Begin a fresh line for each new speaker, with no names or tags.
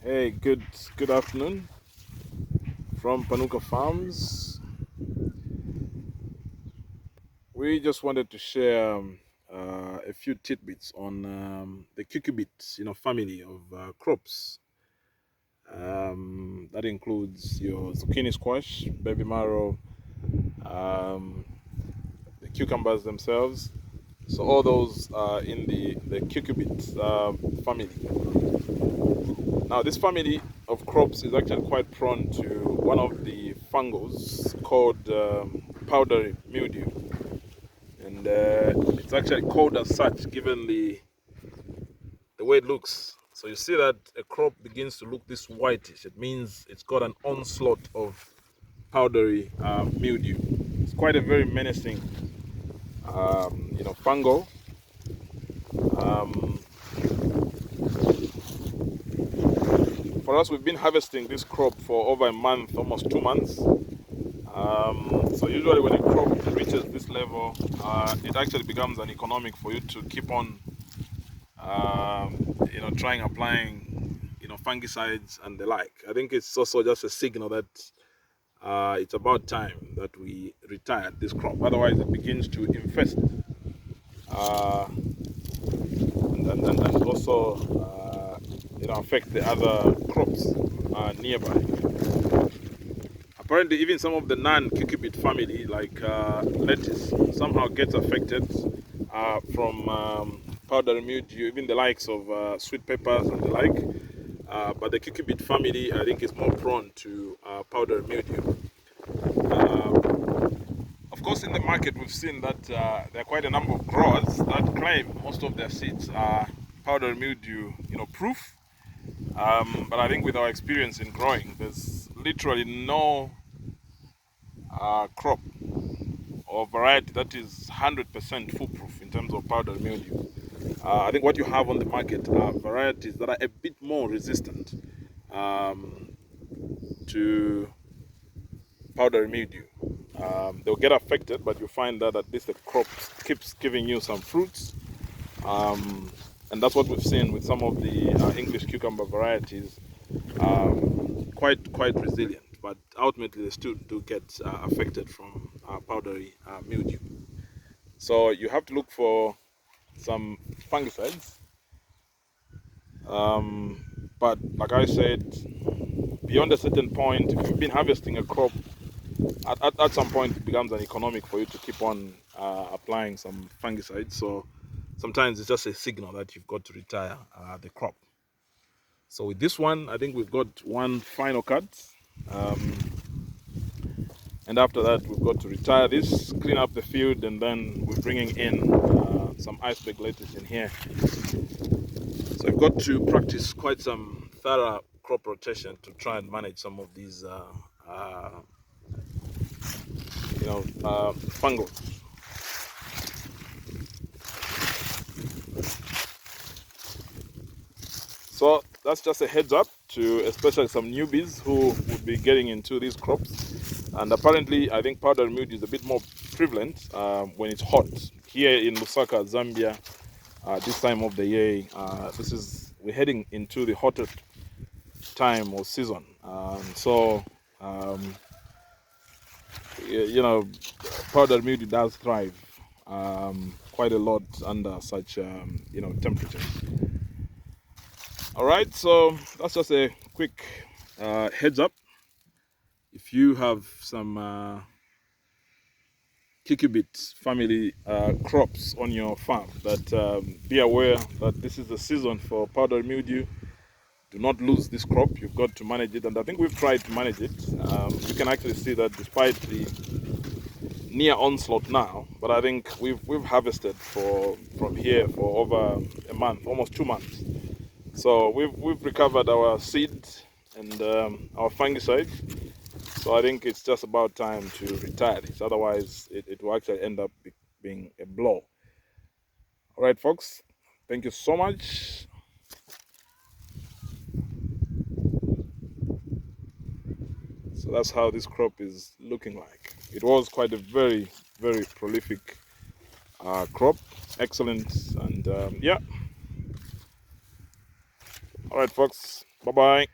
Hey, good afternoon from Panuka Farms. We just wanted to share a few tidbits on the cucurbits, family of crops. That includes your zucchini squash, baby marrow, um, the cucumbers themselves. So all those are in the cucurbits family. Now, this family of crops is actually quite prone to one of the fungals called powdery mildew, and it's actually called as such given the way it looks. So you see that a crop begins to look this whitish. It means it's got an onslaught of powdery mildew. It's quite a very menacing, fungal. Um, for us, we've been harvesting this crop for over a month, almost 2 months. So usually when a crop reaches this level, it actually becomes uneconomic for you to keep on, trying applying, fungicides and the like. I think it's also just a signal that it's about time that we retire this crop. Otherwise, it begins to infest uh, and also, affect the other crops nearby. Apparently, even some of the non-cucurbit family, like lettuce, somehow gets affected from powdery mildew, even the likes of sweet peppers and the like. But the cucurbit family, I think, is more prone to powdery mildew. Of course, in the market, we've seen that there are quite a number of growers that claim most of their seeds are powdery mildew, proof. But I think with our experience in growing, there's literally no crop or variety that is 100% foolproof in terms of powdery mildew. I think what you have on the market are varieties that are a bit more resistant um, to powdery mildew. They'll get affected, but you find that at least the crop keeps giving you some fruits. And that's what we've seen with some of the English cucumber varieties, quite resilient, but ultimately they still do get affected from powdery mildew. So you have to look for some fungicides. But like I said, beyond a certain point, if you've been harvesting a crop, at some point it becomes uneconomic for you to keep on applying some fungicides. So sometimes it's just a signal that you've got to retire the crop. So with this one, I think we've got one final cut. Um, and after that, we've got to retire this, clean up the field, and then we're bringing in some iceberg lettuce in here. So I've got to practice quite some thorough crop rotation to try and manage some of these, fungals. So that's just a heads up to especially some newbies who would be getting into these crops. And apparently, I think powdery mildew is a bit more prevalent when it's hot. Here in Lusaka, Zambia, this time of the year, we're heading into the hottest time or season. So, powdered mildew does thrive quite a lot under such, temperatures. All right, so that's just a quick heads up. If you have some cucurbit family crops on your farm, that be aware that this is the season for powdery mildew. Do not lose this crop. You've got to manage it, and I think we've tried to manage it. You can actually see that despite the near onslaught now, but I think we've harvested from here for over a month, almost 2 months. So we've recovered our seed and our fungicide. So I think it's just about time to retire this. Otherwise, it will actually end up being a blow. All right, folks. Thank you so much. So that's how this crop is looking like. It was quite a very prolific crop. Excellent. And yeah. All right, folks. Bye bye.